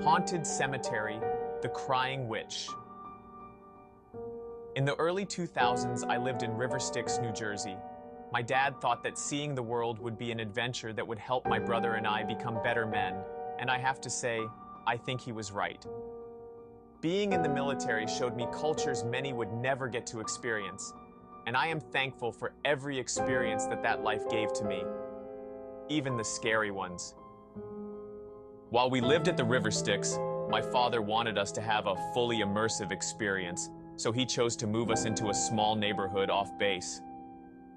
Haunted Cemetery, The Crying Witch. In the early 2000s, I lived in River Styx, New Jersey. My dad thought that seeing the world would be an adventure that would help my brother and I become better men, and I have to say, I think he was right. Being in the military showed me cultures many would never get to experience, and I am thankful for every experience that life gave to me, even the scary ones. While we lived at the River Styx, my father wanted us to have a fully immersive experience, so he chose to move us into a small neighborhood off base.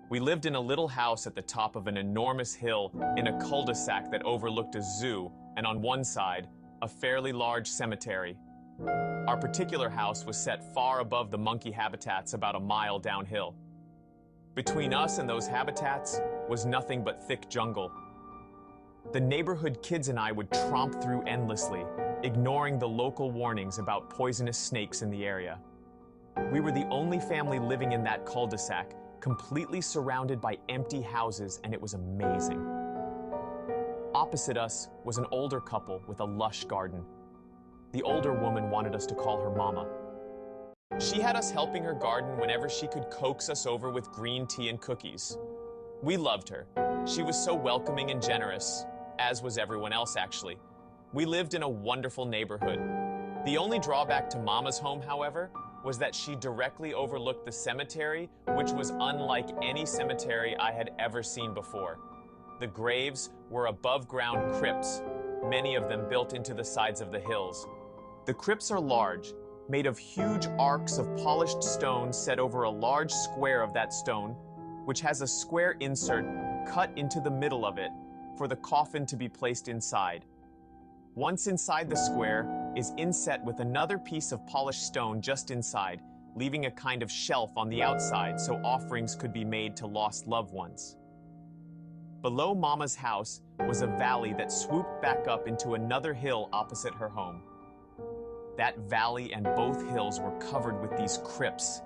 We lived in a little house at the top of an enormous hill in a cul-de-sac that overlooked a zoo, and on one side, a fairly large cemetery. Our particular house was set far above the monkey habitats about a mile downhill. Between us and those habitats was nothing but thick jungle. The neighborhood kids and I would tromp through endlessly, ignoring the local warnings about poisonous snakes in the area. We were the only family living in that cul-de-sac, completely surrounded by empty houses, and it was amazing. Opposite us was an older couple with a lush garden. The older woman wanted us to call her Mama. She had us helping her garden whenever she could coax us over with green tea and cookies. We loved her. She was so welcoming and generous, as was everyone else actually. We lived in a wonderful neighborhood. The only drawback to Mama's home, however, was that she directly overlooked the cemetery, which was unlike any cemetery I had ever seen before. The graves were above-ground crypts, many of them built into the sides of the hills. The crypts are large, made of huge arcs of polished stone set over a large square of that stone, which has a square insert cut into the middle of it for the coffin to be placed inside. Once inside the square is inset with another piece of polished stone just inside, leaving a kind of shelf on the outside so offerings could be made to lost loved ones. Below Mama's house was a valley that swooped back up into another hill opposite her home. That valley and both hills were covered with these crypts,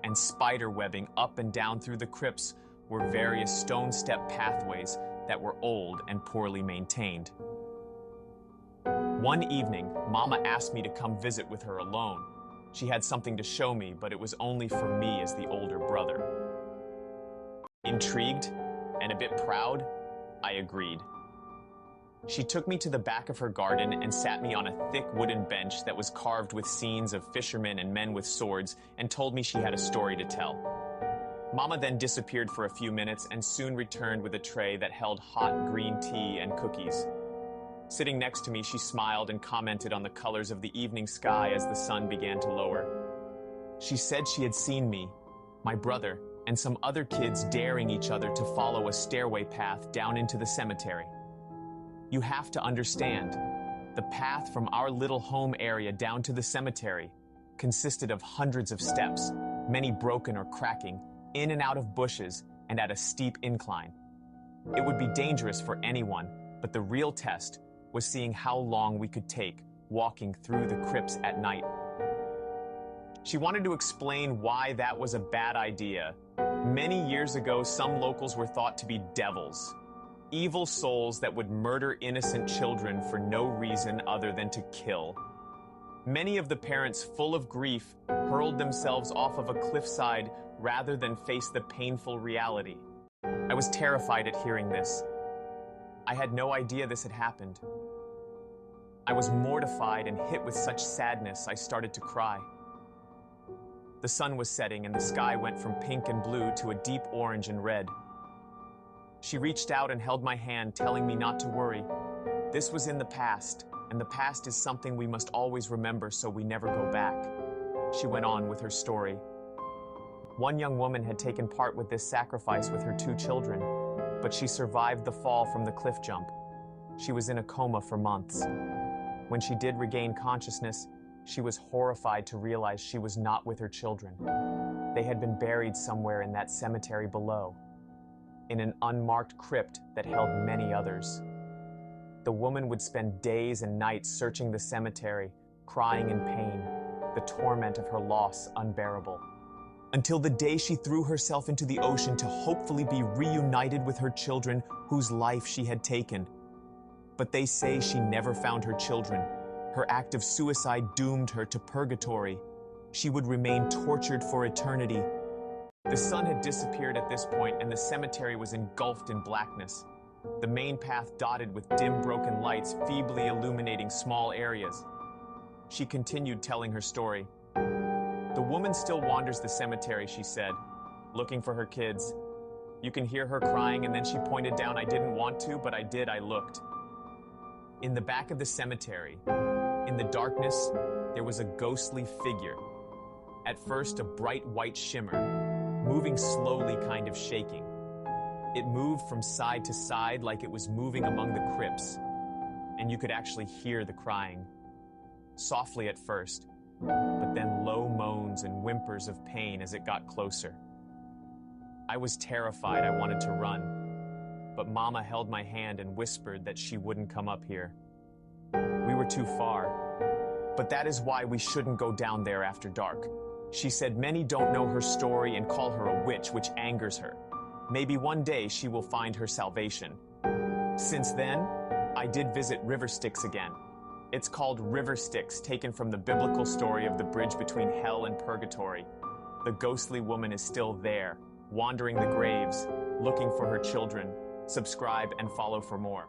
and spider webbing up and down through the crypts were various stone step pathways that were old and poorly maintained. One evening, Mama asked me to come visit with her alone. She had something to show me, but it was only for me as the older brother. Intrigued and a bit proud, I agreed. She took me to the back of her garden and sat me on a thick wooden bench that was carved with scenes of fishermen and men with swords, and told me she had a story to tell. Mama then disappeared for a few minutes and soon returned with a tray that held hot green tea and cookies. Sitting next to me, she smiled and commented on the colors of the evening sky as the sun began to lower. She said she had seen me, my brother, and some other kids daring each other to follow a stairway path down into the cemetery. You have to understand, the path from our little home area down to the cemetery consisted of hundreds of steps, many broken or cracking, in and out of bushes, and at a steep incline. It would be dangerous for anyone, but the real test was seeing how long we could take walking through the crypts at night. She wanted to explain why that was a bad idea. Many years ago, some locals were thought to be devils, evil souls that would murder innocent children for no reason other than to kill. Many of the parents, full of grief, hurled themselves off of a cliffside rather than face the painful reality. I was terrified at hearing this. I had no idea this had happened. I was mortified and hit with such sadness I started to cry. The sun was setting and the sky went from pink and blue to a deep orange and red. She reached out and held my hand, telling me not to worry. This was in the past, and the past is something we must always remember so we never go back. She went on with her story. One young woman had taken part with this sacrifice with her 2 children, but she survived the fall from the cliff jump. She was in a coma for months. When she did regain consciousness, she was horrified to realize she was not with her children. They had been buried somewhere in that cemetery below, in an unmarked crypt that held many others. The woman would spend days and nights searching the cemetery, crying in pain, the torment of her loss unbearable, until the day she threw herself into the ocean to hopefully be reunited with her children whose life she had taken. But they say she never found her children. Her act of suicide doomed her to purgatory. She would remain tortured for eternity. The sun had disappeared at this point, and the cemetery was engulfed in blackness. The main path dotted with dim, broken lights, feebly illuminating small areas. She continued telling her story. "The woman still wanders the cemetery," she said, "looking for her kids. You can hear her crying," and then she pointed down. "I didn't want to, but I did. I looked." In the back of the cemetery, in the darkness, there was a ghostly figure. At first, a bright white shimmer, moving slowly, kind of shaking. It moved from side to side like it was moving among the crypts, and you could actually hear the crying. Softly at first, but then low moans and whimpers of pain as it got closer. I was terrified. I wanted to run, but Mama held my hand and whispered that she wouldn't come up here. We were too far, but that is why we shouldn't go down there after dark. She said many don't know her story and call her a witch, which angers her. Maybe one day she will find her salvation. Since then, I did visit River Styx again. It's called River Styx, taken from the biblical story of the bridge between hell and purgatory. The ghostly woman is still there, wandering the graves, looking for her children. Subscribe and follow for more.